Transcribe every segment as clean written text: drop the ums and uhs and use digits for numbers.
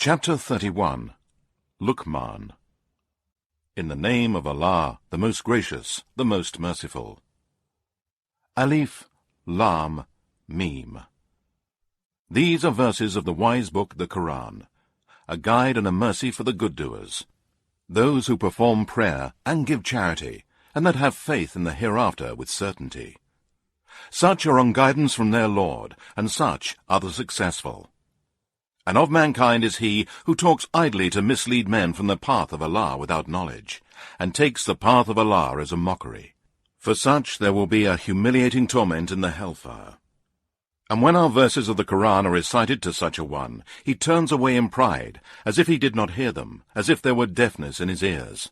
Chapter 31 Luqman. In the name of Allah, the most gracious, the most merciful. Alif, Lam, Mim. These are verses of the wise book, the Qur'an, a guide and a mercy for the good doers, those who perform prayer and give charity, and that have faith in the hereafter with certainty. Such are on guidance from their Lord, and such are the successful. And of mankind is he who talks idly to mislead men from the path of Allah without knowledge, and takes the path of Allah as a mockery. For such there will be a humiliating torment in the hellfire. And when our verses of the Qur'an are recited to such a one, he turns away in pride, as if he did not hear them, as if there were deafness in his ears.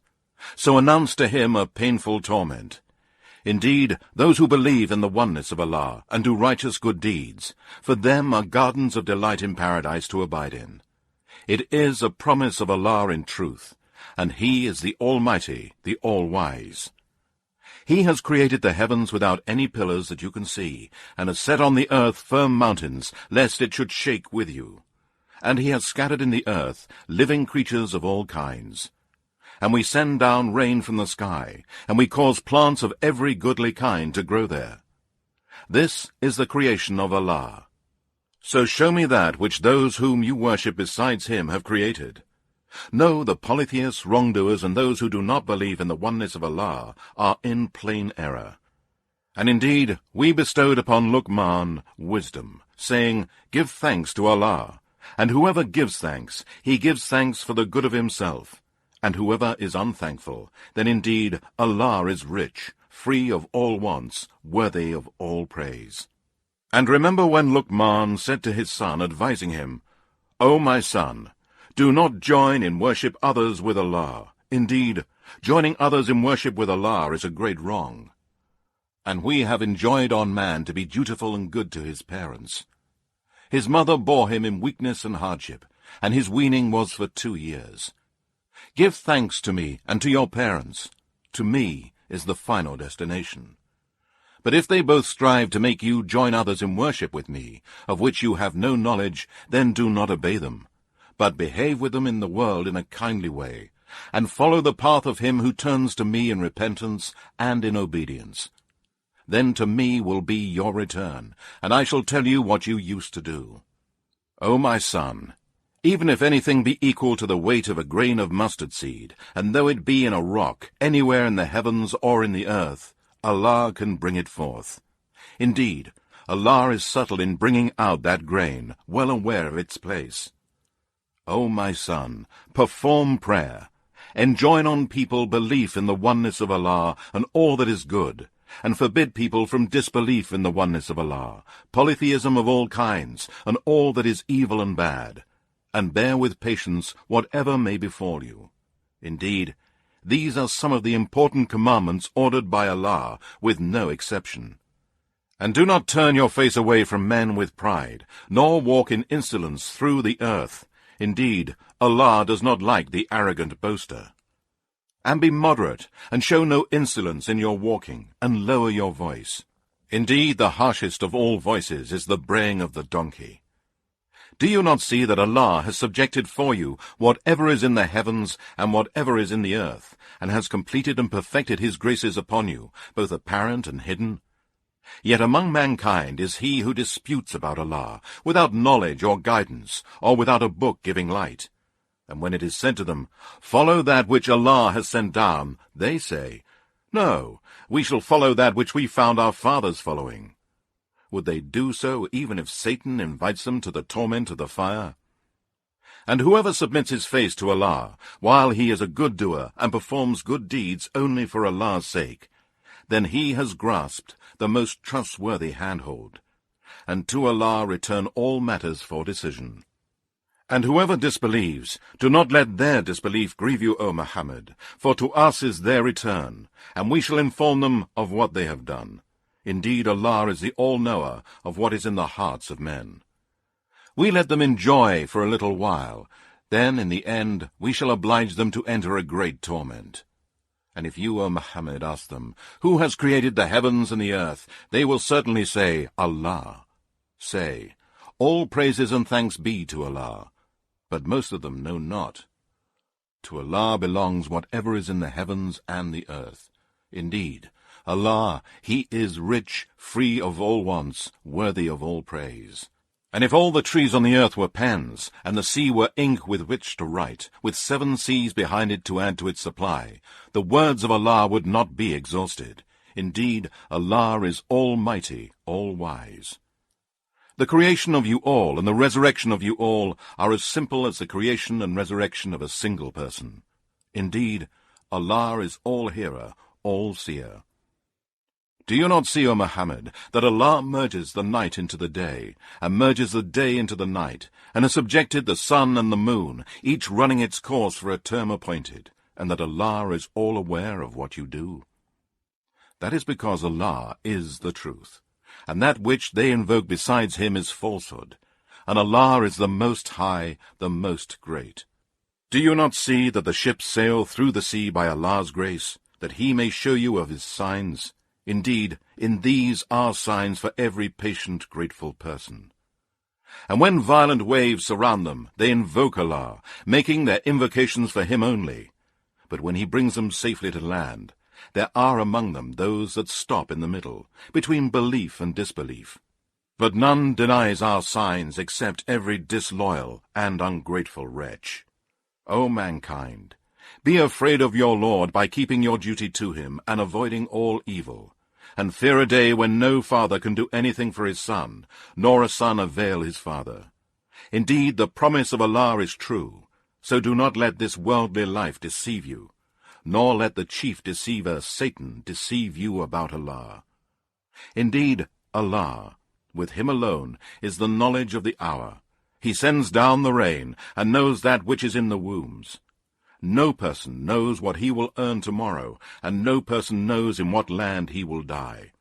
So announce to him a painful torment. Indeed, those who believe in the oneness of Allah and do righteous good deeds, for them are gardens of delight in paradise to abide in. It is a promise of Allah in truth, and He is the Almighty, the All-Wise. He has created the heavens without any pillars that you can see, and has set on the earth firm mountains, lest it should shake with you. And He has scattered in the earth living creatures of all kinds. And we send down rain from the sky, and we cause plants of every goodly kind to grow there. This is the creation of Allah. So show me that which those whom you worship besides Him have created. No, the polytheists, wrongdoers, and those who do not believe in the oneness of Allah are in plain error. And indeed, we bestowed upon Luqman wisdom, saying, Give thanks to Allah, and whoever gives thanks, he gives thanks for the good of himself. And whoever is unthankful, then indeed Allah is rich, free of all wants, worthy of all praise. And remember when Luqman said to his son, advising him, O my son, do not join in worship others with Allah. Indeed, joining others in worship with Allah is a great wrong. And we have enjoined on man to be dutiful and good to his parents. His mother bore him in weakness and hardship, and his weaning was for 2 years. Give thanks to me and to your parents. To me is the final destination. But if they both strive to make you join others in worship with me, of which you have no knowledge, then do not obey them, but behave with them in the world in a kindly way, and follow the path of him who turns to me in repentance and in obedience. Then to me will be your return, and I shall tell you what you used to do. O my son, even if anything be equal to the weight of a grain of mustard seed, and though it be in a rock, anywhere in the heavens or in the earth, Allah can bring it forth. Indeed, Allah is subtle in bringing out that grain, well aware of its place. O my son, perform prayer, enjoin on people belief in the oneness of Allah and all that is good, and forbid people from disbelief in the oneness of Allah, polytheism of all kinds, and all that is evil and bad. And bear with patience whatever may befall you. Indeed, these are some of the important commandments ordered by Allah, with no exception. And do not turn your face away from men with pride, nor walk in insolence through the earth. Indeed, Allah does not like the arrogant boaster. And be moderate, and show no insolence in your walking, and lower your voice. Indeed, the harshest of all voices is the braying of the donkey. Do you not see that Allah has subjected for you whatever is in the heavens and whatever is in the earth, and has completed and perfected His graces upon you, both apparent and hidden? Yet among mankind is he who disputes about Allah, without knowledge or guidance, or without a book giving light. And when it is said to them, Follow that which Allah has sent down, they say, No, we shall follow that which we found our fathers following. Would they do so even if Satan invites them to the torment of the fire? And whoever submits his face to Allah, while he is a good doer and performs good deeds only for Allah's sake, then he has grasped the most trustworthy handhold. And to Allah return all matters for decision. And whoever disbelieves, do not let their disbelief grieve you, O Muhammad, for to us is their return, and we shall inform them of what they have done. Indeed, Allah is the all-knower of what is in the hearts of men. We let them enjoy for a little while, then in the end we shall oblige them to enter a great torment. And if you, O Muhammad, ask them, Who has created the heavens and the earth? They will certainly say, Allah. Say, All praises and thanks be to Allah. but most of them know not. To Allah belongs whatever is in the heavens and the earth. Indeed, Allah, He is rich, free of all wants, worthy of all praise. And if all the trees on the earth were pens, and the sea were ink with which to write, with 7 seas behind it to add to its supply, the words of Allah would not be exhausted. Indeed, Allah is almighty, all-wise. The creation of you all and the resurrection of you all are as simple as the creation and resurrection of a single person. Indeed, Allah is all-hearer, all-seer. Do you not see, O Muhammad, that Allah merges the night into the day, and merges the day into the night, and has subjected the sun and the moon, each running its course for a term appointed, and that Allah is all aware of what you do? That is because Allah is the truth, and that which they invoke besides Him is falsehood, and Allah is the Most High, the Most Great. Do you not see that the ships sail through the sea by Allah's grace, that He may show you of His signs? Indeed, in these are signs for every patient, grateful person. And when violent waves surround them, they invoke Allah, making their invocations for Him only. But when He brings them safely to land, there are among them those that stop in the middle, between belief and disbelief. But none denies our signs except every disloyal and ungrateful wretch. O mankind, be afraid of your Lord by keeping your duty to Him and avoiding all evil, and fear a day when no father can do anything for his son, nor a son avail his father. Indeed, the promise of Allah is true, so do not let this worldly life deceive you, nor let the chief deceiver, Satan, deceive you about Allah. Indeed, Allah, with Him alone, is the knowledge of the hour. He sends down the rain, and knows that which is in the wombs. No person knows what he will earn tomorrow, and no person knows in what land he will die.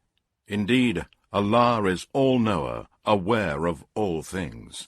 Indeed, Allah is all-knower, aware of all things.